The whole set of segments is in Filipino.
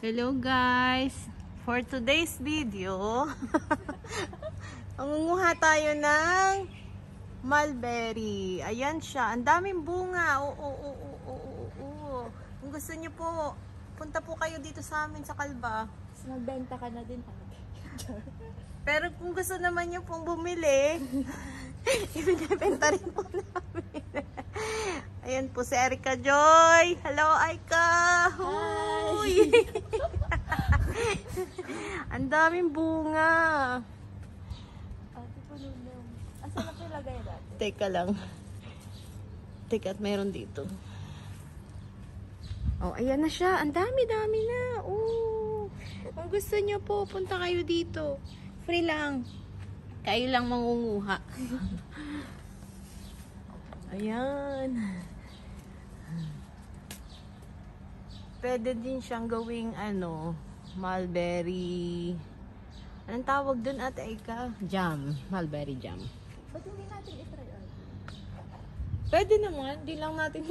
Hello guys! For today's video, mangunguha tayo ng mulberry. Ayan siya. Ang daming bunga. Oo. Kung gusto niyo po, punta po kayo dito sa amin sa Kalba. Magbenta ka na din. Pero kung gusto naman niyo pong bumili, ibinibenta rin po namin. Ayan po si Erica Joy. Hello, Aika! Hi! Ang daming bunga. Ate, puno na. Asa na pilagay natin? Teka lang. Teka, at meron dito. Oh, ayan na siya. Ang dami-dami na. Oh. Kung gusto niyo po, punta kayo dito. Free lang. Kayo lang mangunguha. Ayan. Pwede din siyang gawing mulberry. Anong tawag dun, Ate Ika? Jam. Mulberry jam. Ba't hindi natin itry ate? Pwede naman. Di lang natin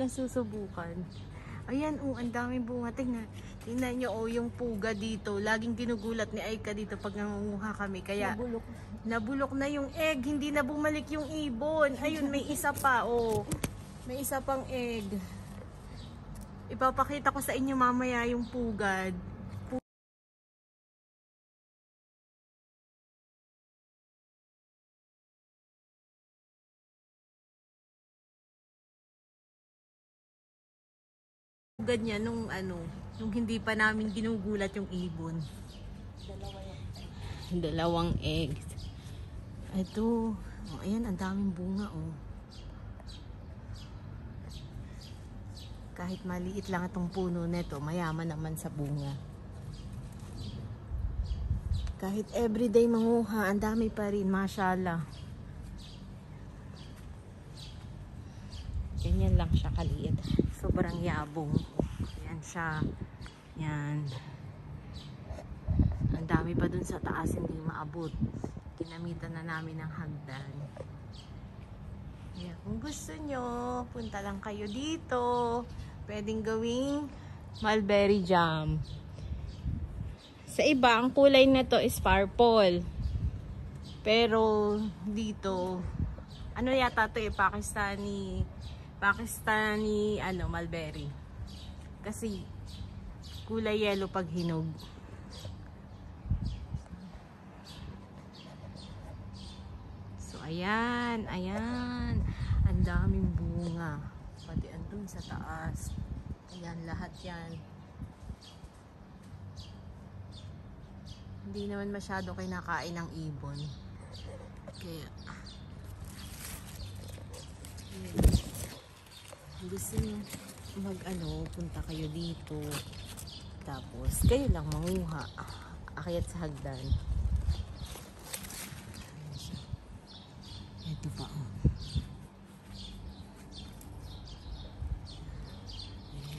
nasusubukan. Ayan, ang daming bunga. Tingnan nyo, yung puga dito. Laging ginugulat ni Aika dito pag nangunguha kami. Kaya, nabulok na yung egg. Hindi na bumalik yung ibon. Ayun, may isa pa, May isa pang egg. Ipapakita ko sa inyo mamaya yung pugad. Pugad niya nung hindi pa namin ginugulat yung ibon. Dalawang egg. Ito. Ayan, ang daming bunga, Kahit maliit lang itong puno nito, mayaman naman sa bunga. Kahit everyday manguha, ang dami pa rin, mashallah. Ganyan lang siya kaliit. Sobrang yabong. Yan siya. Yan. Ang dami pa dun sa taas, hindi maabot. Ginamitan na namin ng hagdan. Yeah, kung gusto nyo, punta lang kayo dito. Pwedeng gawing mulberry jam. Sa iba, ang kulay nito is purple. Pero dito, yata ito Pakistani mulberry. Kasi kulay yellow pag hinog. So ayan. Ang daming bunga. Pati andun sa taas. Ayan, lahat yan. Hindi naman masyado kinakain ng ibon. Kaya gusto nyo punta kayo dito. Tapos kayo lang manguha. Akyat sa hagdan. Ito pa,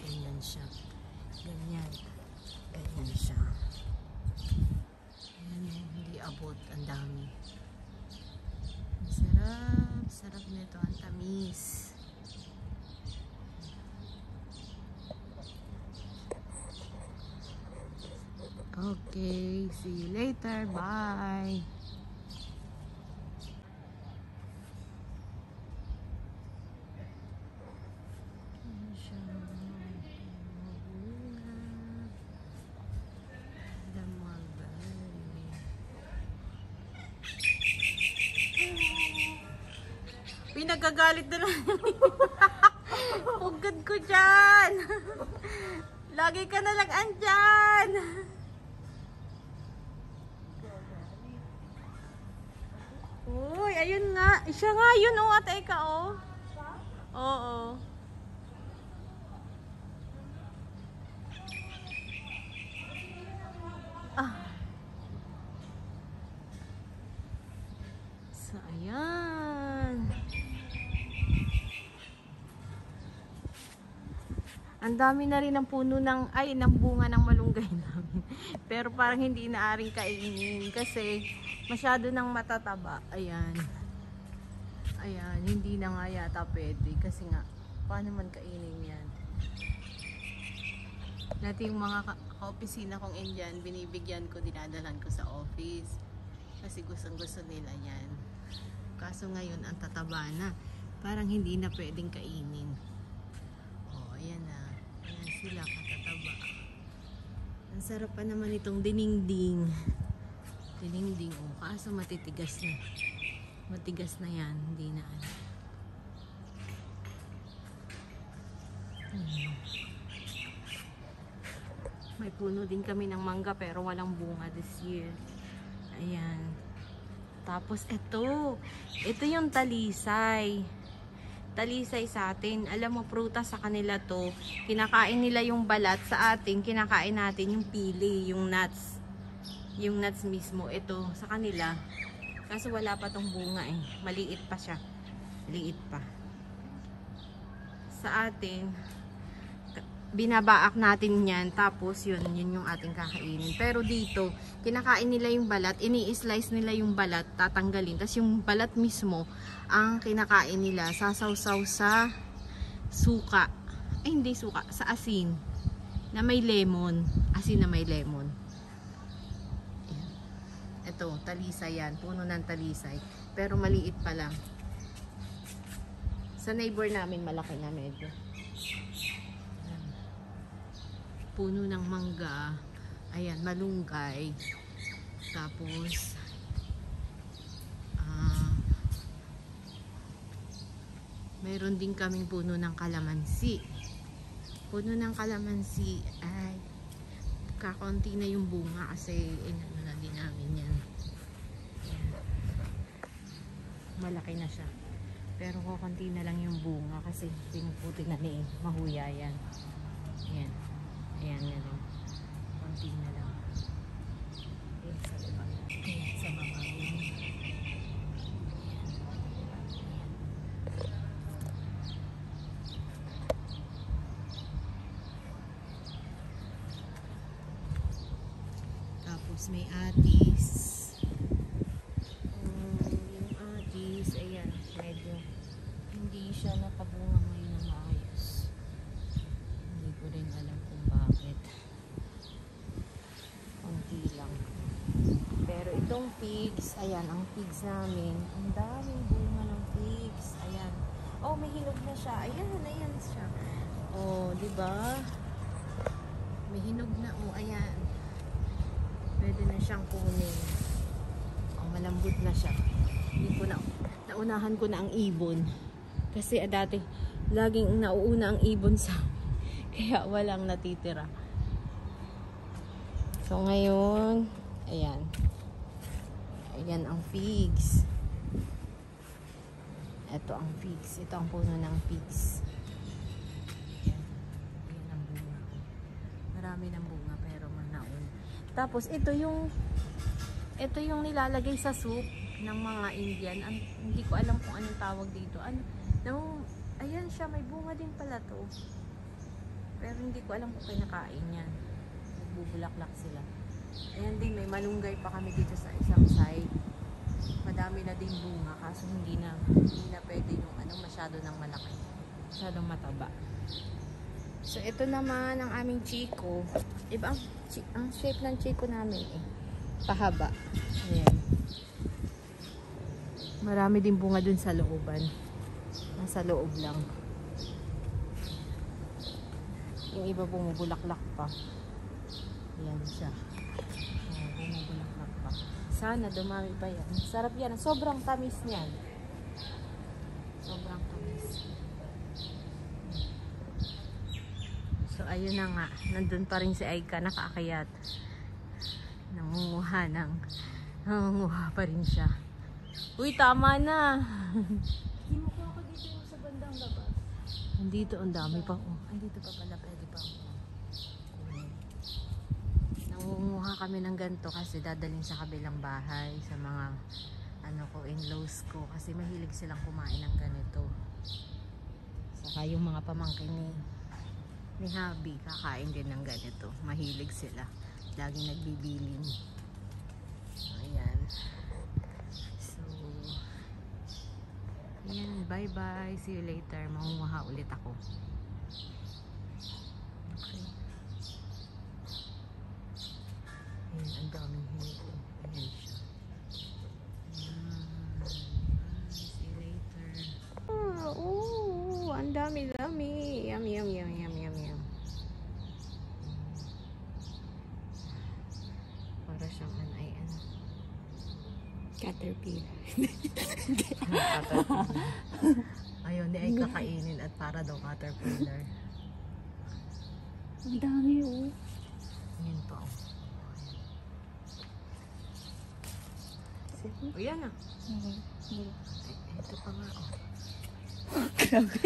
Ganyan siya. Ganyan siya. Ayan, hindi abot. Ang dami. Sarap nito. Ang tamis. Okay, see you later. Bye. Pinagagalit na lang. Hugad ko dyan. Lagi ka na lang andyan. Uy, ayun nga. Siya nga yun, Ate Eka, Oo. So, ayan. Ang dami na rin ng puno ng bunga ng malunggay namin. Pero parang hindi naaring kainin kasi masyado nang matataba. Ayan. Hindi na nga yata pwede kasi nga paano man kainin yan. Dati yung mga ka-opisina kong Indian, binibigyan ko, dinadalan ko sa office. Kasi gustong-gusto nila yan. Kaso ngayon, ang tataba na. Parang hindi na pwedeng kainin. Oh, ayan na. Ayan sila, katataba. Ang sarap pa naman itong diningding. Diningding, oh. Kaso matitigas na. Matigas na yan. Hindi na ano. May puno din kami ng mangga pero walang bunga this year. Ayan. Tapos ito yung talisay. Talisay sa atin. Alam mo, prutas sa kanila to. Kinakain nila yung balat, sa atin kinakain natin yung pili, yung nuts. Yung nuts mismo, ito sa kanila. Kaso wala pa tong bunga eh. Maliit pa siya. Maliit pa. Sa atin, binabaak natin yan, tapos yun yung ating kakainin. Pero dito, kinakain nila yung balat, ini-slice nila yung balat, tatanggalin. Tapos yung balat mismo, ang kinakain nila, sasawsaw sa suka. Ay, hindi suka, sa asin. Na may lemon. Asin na may lemon. Ayan. Ito, talisay yan. Puno ng talisay. Pero maliit pa lang. Sa neighbor namin, malaki na medyo. Puno ng mangga, ayan, malunggay, tapos mayroon din kaming puno ng kalamansi. Puno ng kalamansi ay kakaunti na yung bunga kasi inano na din namin yan. Ayan. Malaki na siya, pero kakaunti na lang yung bunga kasi pinuputi na ni Mahuya yan. Ayan. Ayan na lang. Konti na lang. Ayan sa baba. Ayan sa baba. Ayan. Tapos may atis. Yung atis, ayan. Medyo hindi siya nakabunga ngayon na maayos. Hindi ko rin alam kung bakit. Konti lang. Pero itong pigs, ayan, ang pigs namin, ang daming bunga ng pigs. Ayan. Oh, may hinog na siya. Ayan, ayan siya. Oh, di ba? May hinog na. Oh, ayan. Pwede na siyang kunin. Oh, malambot na siya. Hindi ko na, naunahan ko na ang ibon. Kasi dati, laging nauuna ang ibon sa kaya walang natitira. So ngayon, ayan. Ayan ang figs. Ito ang figs. Ito ang puno ng figs. Ayan. Ayan ang bunga. Marami ng bunga pero manaon. Tapos ito yung nilalagay sa soup ng mga Indian. Hindi ko alam kung anong tawag dito. Ayan siya, may bunga din pala to. Pero hindi ko alam kung kinakain yan. Nagbubulaklak sila. Ayan din, may malunggay pa kami dito sa isang side. Madami na din bunga, kaso hindi na pwede yung masyado ng malaki. Masyadong mataba. So, ito naman ang aming chiko. Iba ang shape ng chiko namin eh. Pahaba. Ayan. Marami din bunga dun sa looban. Nasa loob lang. Yung iba bumubulaklak pa. Ayan siya. Bumubulaklak pa. Sana dumami pa yan. Sarap yan. Sobrang tamis niyan. Sobrang tamis. So, ayun na nga. Nandun pa rin si Aika. Nakaakyat. Nangunguha pa rin siya. Uy, tama na. Kinukuha ko dito yung sa bandang labas. Andito, ang dami pa. Oh, andito pa pala. Pwede pa. Nangunguha kami ng ganito kasi dadalhin sa kabilang bahay. Sa mga in-laws ko. Kasi mahilig silang kumain ng ganito. Saka yung mga pamangkin ni Habi, kakain din ng ganito. Mahilig sila. Laging nagbibilin. Ayan. So, ayan. Bye-bye. See you later. Mangunguha ulit ako. Okay. Caterpillar. Caterpillar. Ayun, di ay kakainin at para daw caterpillar. Ang dami oh. Yan pa oh. O yan ah. Ay, ito pa nga oh. Grabe.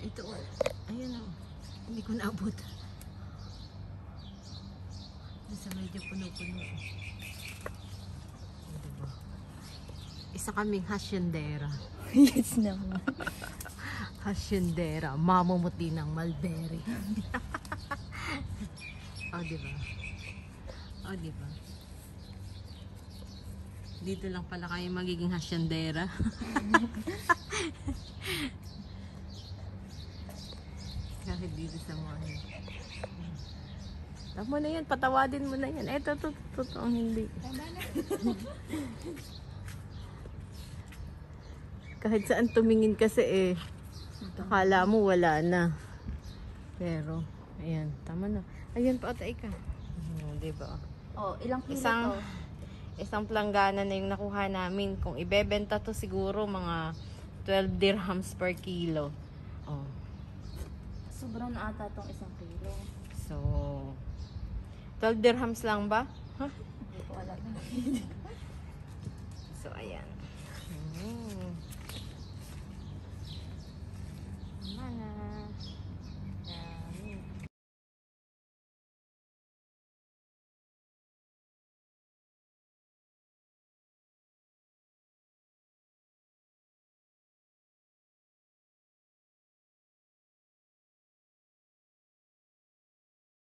Ito oh. Ayan oh. Hindi ko naabot. Nasa medyo puno-puno oh. O, diba? Isa kaming hasyendera. Yes naman. Hasyendera. Mamumuti ng mulberry. O, diba? O, diba? Dito lang pala kayo magiging hasyendera. Kahit dito sa mga tama na yan, patawadin mo na yan. Eto, totoo hindi. Kahit saan tumingin kasi akala mo wala na. Pero, ayan, tama na. Ayan pa, atay ka. Diba? Oh, ilang kilo Isang- to? Isang planggana na yung nakuha namin. Kung ibebenta to siguro mga 12 dirhams per kilo. Oh. Sobrang na ata tong isang kilo. So, 12 dirhams lang ba? Huh? Hindi ko alam. So, ayan. Tama na.